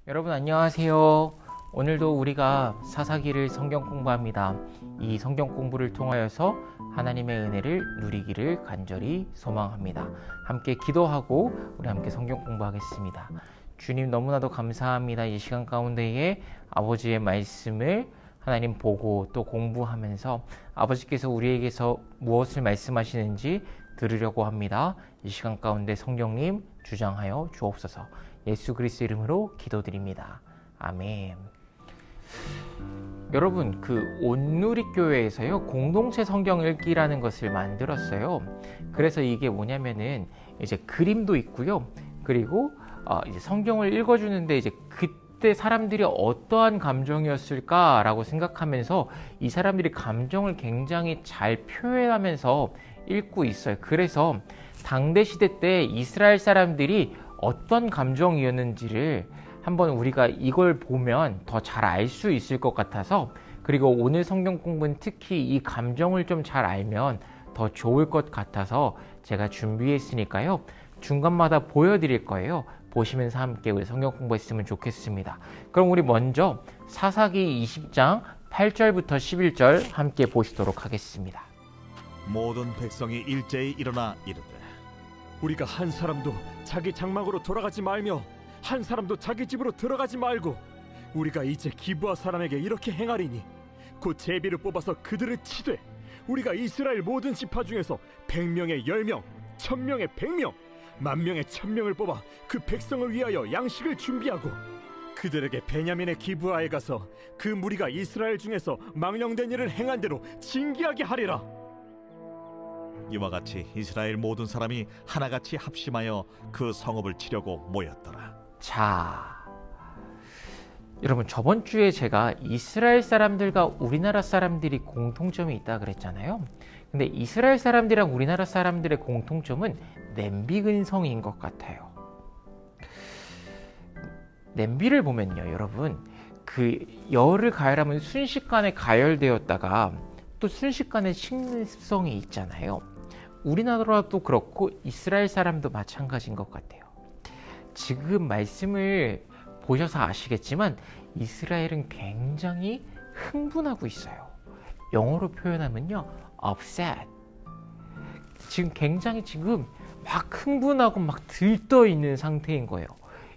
여러분 안녕하세요. 오늘도 우리가 사사기를 성경 공부합니다. 이 성경 공부를 통하여서 하나님의 은혜를 누리기를 간절히 소망합니다. 함께 기도하고 우리 함께 성경 공부하겠습니다. 주님 너무나도 감사합니다. 이 시간 가운데에 아버지의 말씀을 하나님 보고 또 공부하면서 아버지께서 우리에게서 무엇을 말씀하시는지 들으려고 합니다. 이 시간 가운데 성령님 주장하여 주옵소서. 예수 그리스도 이름으로 기도드립니다. 아멘. 여러분, 온누리교회에서요 공동체 성경 읽기라는 것을 만들었어요. 그래서 이게 뭐냐면은 이제 그림도 있고요. 그리고 이제 성경을 읽어주는데 이제 그때 사람들이 어떠한 감정이었을까라고 생각하면서 이 사람들이 감정을 굉장히 잘 표현하면서 읽고 있어요. 그래서 당대 시대 때 이스라엘 사람들이 어떤 감정이었는지를 한번 우리가 이걸 보면 더 잘 알 수 있을 것 같아서, 그리고 오늘 성경 공부는 특히 이 감정을 좀 잘 알면 더 좋을 것 같아서 제가 준비했으니까요. 중간마다 보여드릴 거예요. 보시면서 함께 우리 성경 공부했으면 좋겠습니다. 그럼 우리 먼저 사사기 20장 8절부터 11절 함께 보시도록 하겠습니다. 모든 백성이 일제히 일어나 이르되 우리가 한 사람도 자기 장막으로 돌아가지 말며 한 사람도 자기 집으로 들어가지 말고 우리가 이제 기브아 사람에게 이렇게 행하리니 곧 제비를 뽑아서 그들을 치되 우리가 이스라엘 모든 지파 중에서 100명에 10명, 1000명에 100명, 10,000명에 1000명을 뽑아 그 백성을 위하여 양식을 준비하고 그들에게 베냐민의 기브아에 가서 그 무리가 이스라엘 중에서 망령된 일을 행한 대로 징계하게 하리라. 이와 같이 이스라엘 모든 사람이 하나같이 합심하여 그 성읍을 치려고 모였더라. 자, 여러분 저번 주에 제가 이스라엘 사람들과 우리나라 사람들이 공통점이 있다 그랬잖아요. 근데 이스라엘 사람들이랑 우리나라 사람들의 공통점은 냄비 근성인 것 같아요. 냄비를 보면요, 여러분 열을 가열하면 순식간에 가열되었다가 또 순식간에 식는 습성이 있잖아요. 우리나라도 그렇고 이스라엘 사람도 마찬가지인 것 같아요. 지금 말씀을 보셔서 아시겠지만 이스라엘은 굉장히 흥분하고 있어요. 영어로 표현하면요, upset. 굉장히 막 흥분하고 막 들떠 있는 상태인 거예요.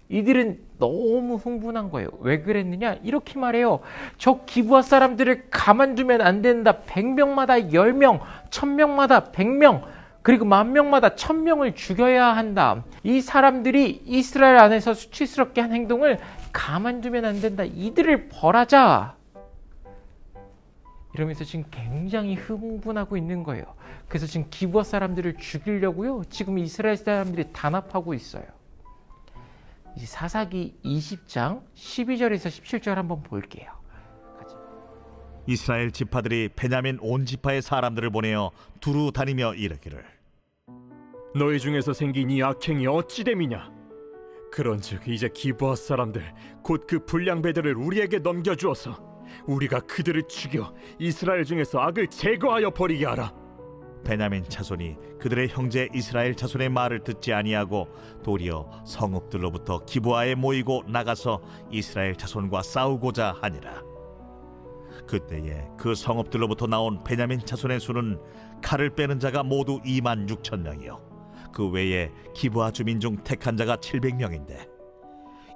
이들은 너무 흥분한 거예요. 왜 그랬느냐? 이렇게 말해요. 저 기브아 사람들을 가만두면 안 된다. 100명마다 10명, 1000명마다 100명, 그리고 10,000명마다 1000명을 죽여야 한다. 이 사람들이 이스라엘 안에서 수치스럽게 한 행동을 가만두면 안 된다. 이들을 벌하자. 이러면서 지금 굉장히 흥분하고 있는 거예요. 그래서 지금 기브아 사람들을 죽이려고요. 지금 이스라엘 사람들이 단합하고 있어요. 이제 사사기 20장 12절에서 17절 한번 볼게요. 이스라엘 지파들이 베냐민 온 지파의 사람들을 보내어 두루 다니며 이르기를 너희 중에서 생긴 이 악행이 어찌 됨이냐? 그런즉 이제 기브아 사람들 곧 그 불량배들을 우리에게 넘겨주어서 우리가 그들을 죽여 이스라엘 중에서 악을 제거하여 버리게 하라. 베냐민 자손이 그들의 형제 이스라엘 자손의 말을 듣지 아니하고 도리어 성읍들로부터 기브아에 모이고 나가서 이스라엘 자손과 싸우고자 하니라. 그때에 그 성읍들로부터 나온 베냐민 자손의 수는 칼을 빼는 자가 모두 26,000명이요 그 외에 기브아 주민 중 택한 자가 700명인데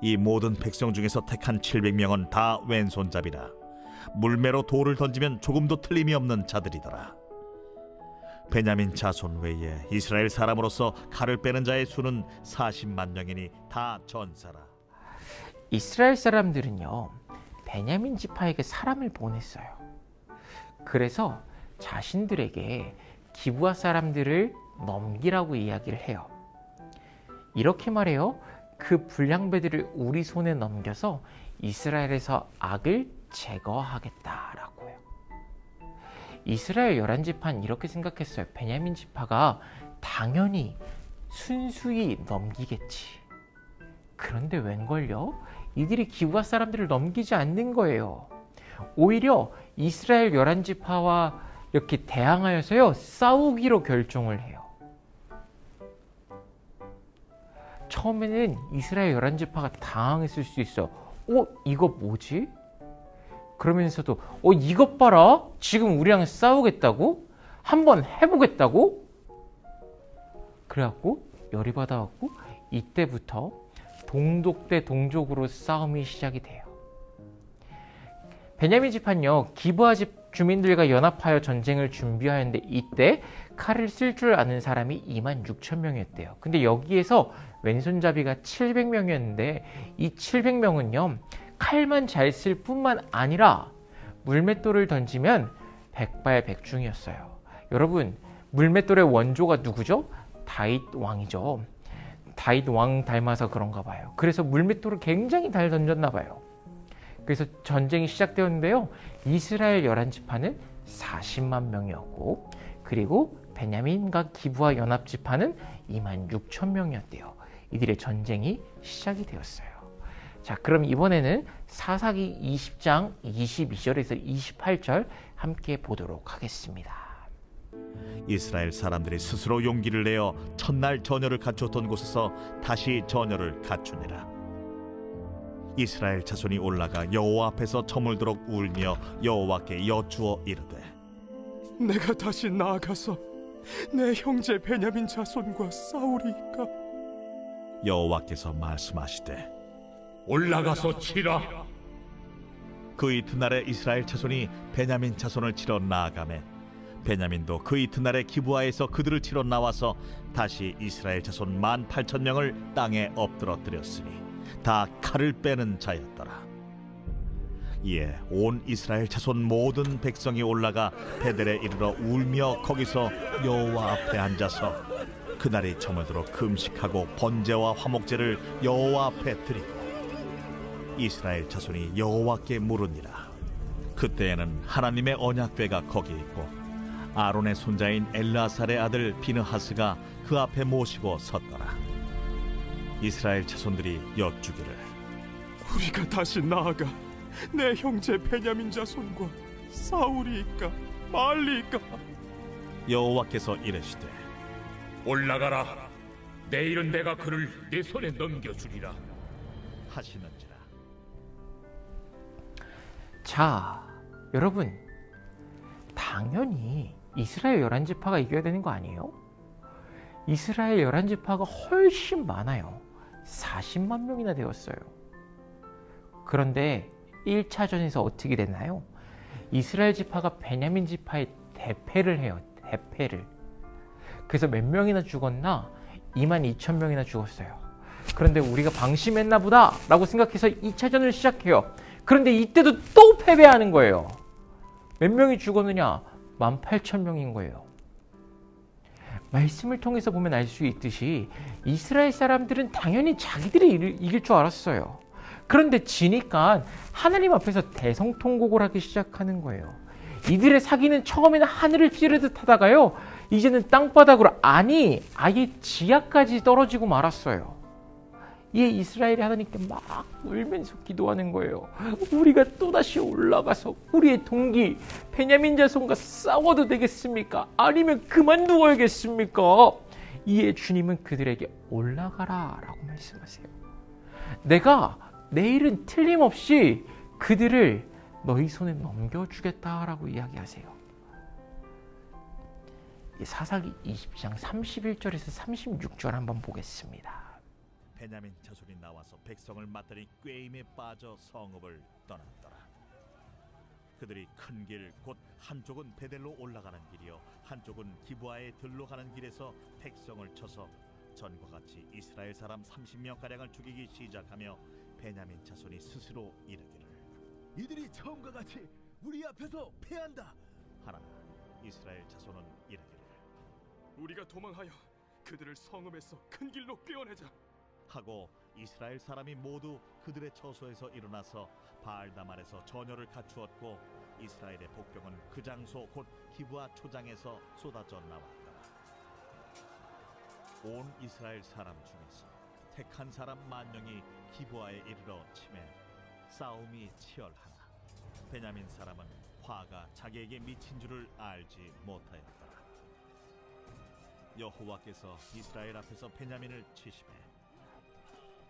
이 모든 백성 중에서 택한 700명은 다 왼손잡이라 물매로 돌을 던지면 조금도 틀림이 없는 자들이더라. 베냐민 자손 외에 이스라엘 사람으로서 칼을 빼는 자의 수는 40만 명이니 다 전사라. 이스라엘 사람들은요, 베냐민 지파에게 사람을 보냈어요. 그래서 자신들에게 기브아 사람들을 넘기라고 이야기를 해요. 이렇게 말해요. 그 불량배들을 우리 손에 넘겨서 이스라엘에서 악을 제거하겠다라고요. 이스라엘 11지파는 이렇게 생각했어요. 베냐민 지파가 당연히 순수히 넘기겠지. 그런데 웬걸요? 이들이 기브아 사람들을 넘기지 않는 거예요. 오히려 이스라엘 11지파와 이렇게 대항하여서요 싸우기로 결정을 해요. 처음에는 이스라엘 11지파가 당황했을 수 있어. 이거 뭐지? 그러면서도 이것 봐라. 지금 우리랑 싸우겠다고? 한번 해보겠다고? 그래갖고 열이 받아갖고 이때부터 동족 대 동족으로 싸움이 시작이 돼요. 베냐민 지파는요, 기브아 집 주민들과 연합하여 전쟁을 준비하였는데 이때 칼을 쓸 줄 아는 사람이 26,000명이었대요. 근데 여기에서 왼손잡이가 700명이었는데 이 700명은요, 칼만 잘 쓸 뿐만 아니라 물맷돌을 던지면 백발백중이었어요. 여러분, 물맷돌의 원조가 누구죠? 다윗 왕이죠. 다윗 왕 닮아서 그런가 봐요. 그래서 물맷돌을 굉장히 잘 던졌나 봐요. 그래서 전쟁이 시작되었는데요. 이스라엘 11지파는 40만 명이었고, 그리고 베냐민과 기브아 연합지파는 26,000명이었대요. 이들의 전쟁이 시작이 되었어요. 자, 그럼 이번에는 사사기 20장 22절에서 28절 함께 보도록 하겠습니다. 이스라엘 사람들이 스스로 용기를 내어 첫날 전열을 갖추었던 곳에서 다시 전열을 갖추니라. 이스라엘 자손이 올라가 여호와 앞에서 저물도록 울며 여호와께 여쭈어 이르되, 내가 다시 나아가서 내 형제 베냐민 자손과 싸우리이까? 여호와께서 말씀하시되, 올라가서 치라. 그 이튿날에 이스라엘 자손이 베냐민 자손을 치러 나아가매 베냐민도 그 이튿날에 기브아에서 그들을 치러 나와서 다시 이스라엘 자손 18,000명을 땅에 엎드러뜨렸으니 다 칼을 빼는 자였더라. 이에 온 이스라엘 자손 모든 백성이 올라가 베델에 이르러 울며 거기서 여호와 앞에 앉아서 그날이 저물도록 금식하고 번제와 화목제를 여호와 앞에 드리고 이스라엘 자손이 여호와께 물으니라. 그때에는 하나님의 언약궤가 거기 있고 아론의 손자인 엘르아살의 아들 비느하스가 그 앞에 모시고 섰더라. 이스라엘 자손들이 여쭈기를, 우리가 다시 나아가 내 형제 베냐민 자손과 싸우리이까 말리이까? 여호와께서 이르시되, 올라가라. 내일은 내가 그를 내 손에 넘겨주리라 하시는지라. 자, 여러분, 당연히 이스라엘 11지파가 이겨야 되는 거 아니에요? 이스라엘 11지파가 훨씬 많아요. 40만 명이나 되었어요. 그런데 1차전에서 어떻게 됐나요? 이스라엘 지파가 베냐민 지파의 대패를 해요. 대패를. 그래서 몇 명이나 죽었나? 22,000명이나 죽었어요. 그런데 우리가 방심했나 보다 라고 생각해서 2차전을 시작해요. 그런데 이때도 또 패배하는 거예요. 몇 명이 죽었느냐? 18,000명인 거예요. 말씀을 통해서 보면 알 수 있듯이 이스라엘 사람들은 당연히 자기들이 이길 줄 알았어요. 그런데 지니까 하나님 앞에서 대성통곡을 하기 시작하는 거예요. 이들의 사기는 처음에는 하늘을 찌르듯 하다가요, 이제는 땅바닥으로, 아니 아예 지하까지 떨어지고 말았어요. 이에 이스라엘이 하나님께 막 울면서 기도하는 거예요. 우리가 또다시 올라가서 우리의 동기 베냐민 자손과 싸워도 되겠습니까? 아니면 그만두어야겠습니까? 이에 주님은 그들에게 올라가라 라고 말씀하세요. 내가 내일은 틀림없이 그들을 너희 손에 넘겨주겠다라고 이야기하세요. 사사기 20장 31절에서 36절 한번 보겠습니다. 베냐민 자손이 나와서 백성을 맞더니 꾀임에 빠져 성읍을 떠났더라. 그들이 큰 길 곧 한쪽은 베델로 올라가는 길이요 한쪽은 기브아에 들로 가는 길에서 백성을 쳐서 전과 같이 이스라엘 사람 30명 가량을 죽이기 시작하며 베냐민 자손이 스스로 이르기를, 이들이 처음과 같이 우리 앞에서 패한다 하나 이스라엘 자손은 이르기를, 우리가 도망하여 그들을 성읍에서 큰 길로 꿰어내자 하고 이스라엘 사람이 모두 그들의 처소에서 일어나서 바알다말에서 전열을 갖추었고 이스라엘의 복병은 그 장소 곧 기브아 초장에서 쏟아져 나왔더라. 온 이스라엘 사람 중에서 택한 사람 10,000명이 기브아에 이르러 치매 싸움이 치열하나 베냐민 사람은 화가 자기에게 미친 줄을 알지 못하였더라. 여호와께서 이스라엘 앞에서 베냐민을 치시매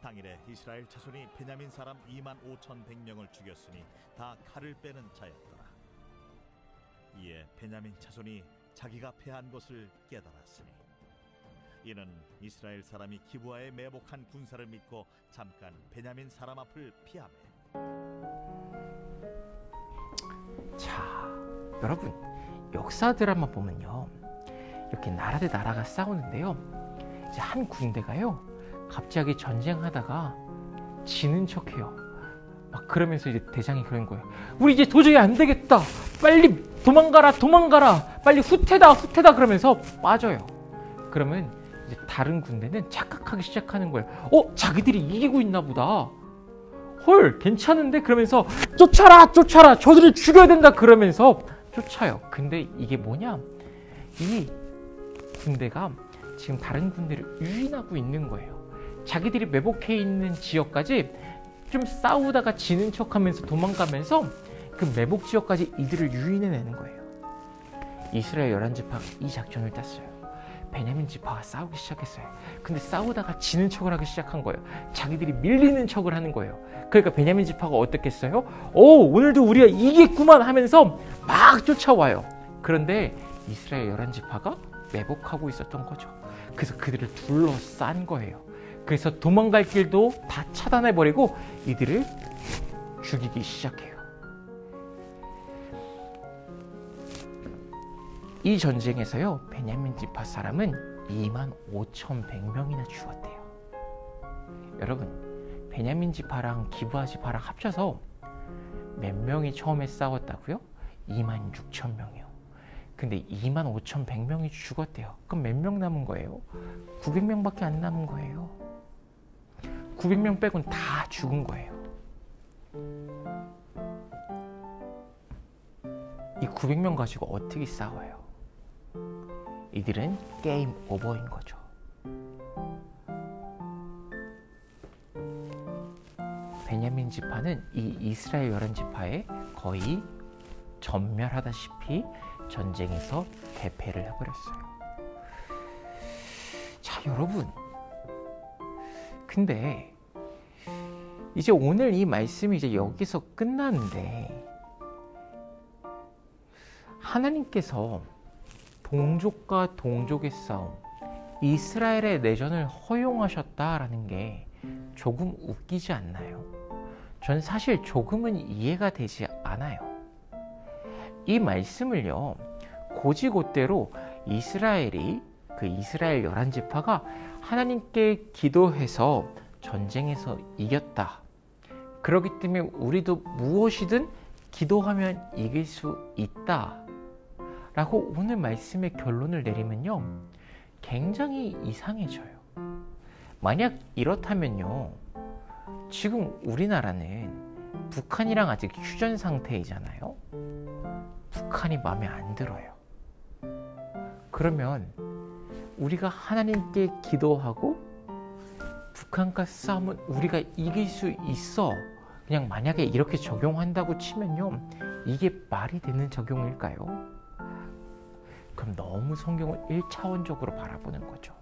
당일에 이스라엘 자손이 베냐민 사람 25,100명을 죽였으니 다 칼을 빼는 자였더라. 이에 베냐민 자손이 자기가 패한 것을 깨달았으니 이는 이스라엘 사람이 기브아에 매복한 군사를 믿고 잠깐 베냐민 사람 앞을 피하매. 자, 여러분, 역사 드라마 보면요, 이렇게 나라 대 나라가 싸우는데요, 이제 한 군대가요 갑자기 전쟁하다가 지는 척해요. 막 그러면서 이제 대장이 그런 거예요. 우리 이제 도저히 안 되겠다. 빨리 도망가라, 도망가라. 빨리 후퇴다, 후퇴다. 그러면서 빠져요. 그러면 이제 다른 군대는 착각하기 시작하는 거예요. 자기들이 이기고 있나 보다. 헐, 괜찮은데? 그러면서 쫓아라, 쫓아라. 저들을 죽여야 된다. 그러면서 쫓아요. 근데 이게 뭐냐? 이 군대가 지금 다른 군대를 유인하고 있는 거예요. 자기들이 매복해 있는 지역까지 좀 싸우다가 지는 척하면서 도망가면서 그 매복 지역까지 이들을 유인해내는 거예요. 이스라엘 11지파가 이 작전을 짰어요. 베냐민 지파가 싸우기 시작했어요. 근데 싸우다가 지는 척을 하기 시작한 거예요. 자기들이 밀리는 척을 하는 거예요. 그러니까 베냐민 지파가 어떻겠어요? 오늘도 우리가 이겼구만 하면서 막 쫓아와요. 그런데 이스라엘 11지파가 매복하고 있었던 거죠. 그래서 그들을 둘러싼 거예요. 그래서 도망갈 길도 다 차단해버리고 이들을 죽이기 시작해요. 이 전쟁에서요, 베냐민 지파 사람은 25,100명이나 죽었대요. 여러분, 베냐민 지파랑 기브아 지파랑 합쳐서 몇 명이 처음에 싸웠다고요? 26,000명이요. 근데 25,100명이 죽었대요. 그럼 몇 명 남은 거예요? 900명밖에 안 남은 거예요. 900명 빼곤 다 죽은 거예요. 이 900명 가지고 어떻게 싸워요? 이들은 게임 오버인 거죠. 베냐민 지파는 이 이스라엘 11지파에 거의 전멸하다시피 전쟁에서 대패를 해버렸어요. 자, 여러분, 근데 이제 오늘 이 말씀이 이제 여기서 끝나는데, 하나님께서 동족과 동족의 싸움, 이스라엘의 내전을 허용하셨다라는 게 조금 웃기지 않나요? 전 사실 조금은 이해가 되지 않아요. 이 말씀을요, 고지고대로 이스라엘 11지파가 하나님께 기도해서 전쟁에서 이겼다. 그렇기 때문에 우리도 무엇이든 기도하면 이길 수 있다. 라고 오늘 말씀의 결론을 내리면요, 굉장히 이상해져요. 만약 이렇다면요, 지금 우리나라는 북한이랑 아직 휴전 상태이잖아요. 북한이 마음에 안 들어요. 그러면 우리가 하나님께 기도하고 북한과 싸우면 우리가 이길 수 있어. 그냥 만약에 이렇게 적용한다고 치면요, 이게 말이 되는 적용일까요? 그럼 너무 성경을 1차원적으로 바라보는 거죠.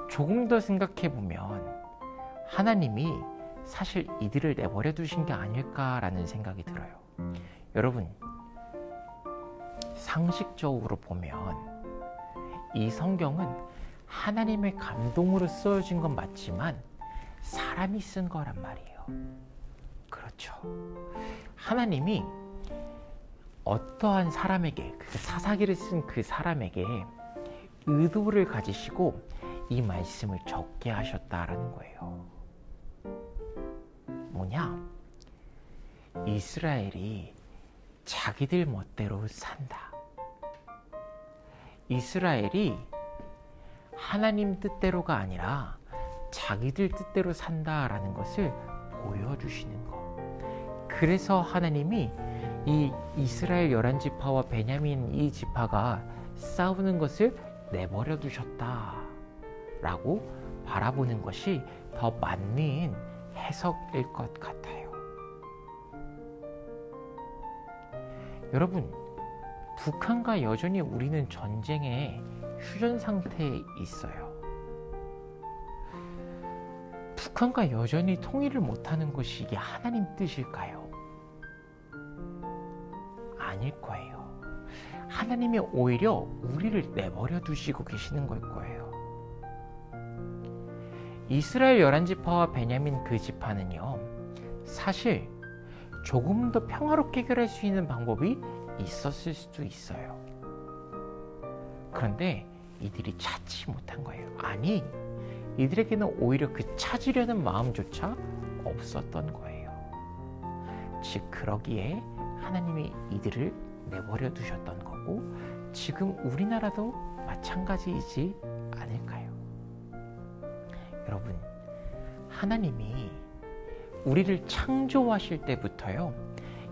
조금 더 생각해보면 하나님이 사실 이들을 내버려 두신 게 아닐까라는 생각이 들어요. 여러분, 상식적으로 보면 이 성경은 하나님의 감동으로 쓰여진 건 맞지만 사람이 쓴 거란 말이에요. 그렇죠. 하나님이 어떠한 사람에게, 그 사사기를 쓴 그 사람에게 의도를 가지시고 이 말씀을 적게 하셨다라는 거예요. 뭐냐? 이스라엘이 자기들 멋대로 산다. 이스라엘이 하나님 뜻대로가 아니라 자기들 뜻대로 산다라는 것을 보여주시는 것. 그래서 하나님이 이 이스라엘 11지파와 베냐민 이 지파가 싸우는 것을 내버려 두셨다라고 바라보는 것이 더 맞는 해석일 것 같아요. 여러분, 북한과 여전히 우리는 전쟁의 휴전 상태에 있어요. 북한과 여전히 통일을 못하는 것이 이게 하나님 뜻일까요? 아닐 거예요. 하나님이 오히려 우리를 내버려 두시고 계시는 걸 거예요. 이스라엘 11지파와 베냐민 그 지파는요, 사실 조금 더 평화롭게 해결할 수 있는 방법이 있었을 수도 있어요. 그런데 이들이 찾지 못한 거예요. 아니, 이들에게는 오히려 그 찾으려는 마음조차 없었던 거예요. 즉, 그러기에 하나님이 이들을 내버려 두셨던 거고, 지금 우리나라도 마찬가지이지 않을까요? 여러분, 하나님이 우리를 창조하실 때부터요,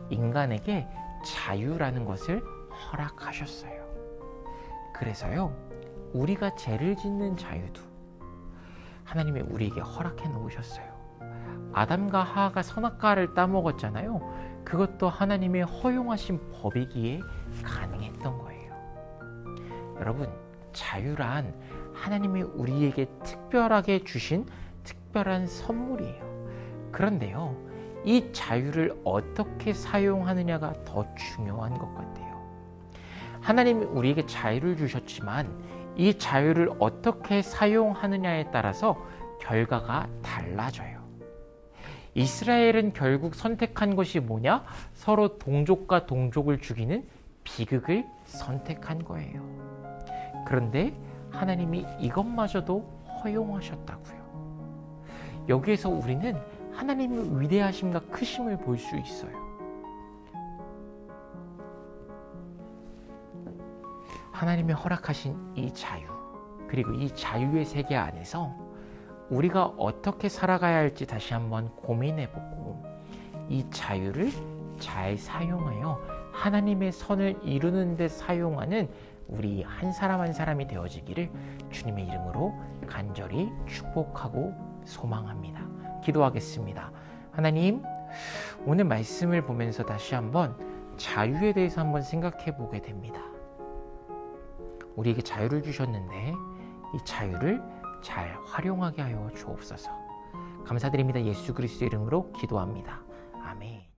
인간에게 자유라는 것을 허락하셨어요. 그래서요, 우리가 죄를 짓는 자유도 하나님이 우리에게 허락해 놓으셨어요. 아담과 하하가 선악과를 따먹었잖아요. 그것도 하나님의 허용하신 법이기에 가능했던 거예요. 여러분, 자유란 하나님이 우리에게 특별하게 주신 특별한 선물이에요. 그런데요, 이 자유를 어떻게 사용하느냐가 더 중요한 것 같아요. 하나님이 우리에게 자유를 주셨지만 이 자유를 어떻게 사용하느냐에 따라서 결과가 달라져요. 이스라엘은 결국 선택한 것이 뭐냐? 서로 동족과 동족을 죽이는 비극을 선택한 거예요. 그런데 하나님이 이것마저도 허용하셨다고요. 여기에서 우리는 하나님의 위대하심과 크심을 볼 수 있어요. 하나님이 허락하신 이 자유, 그리고 이 자유의 세계 안에서 우리가 어떻게 살아가야 할지 다시 한번 고민해보고 이 자유를 잘 사용하여 하나님의 선을 이루는 데 사용하는 우리 한 사람 한 사람이 되어지기를 주님의 이름으로 간절히 축복하고 소망합니다. 기도하겠습니다. 하나님, 오늘 말씀을 보면서 다시 한번 자유에 대해서 한번 생각해 보게 됩니다. 우리에게 자유를 주셨는데 이 자유를 잘 활용하게 하여 주옵소서. 감사드립니다. 예수 그리스도의 이름으로 기도합니다. 아멘.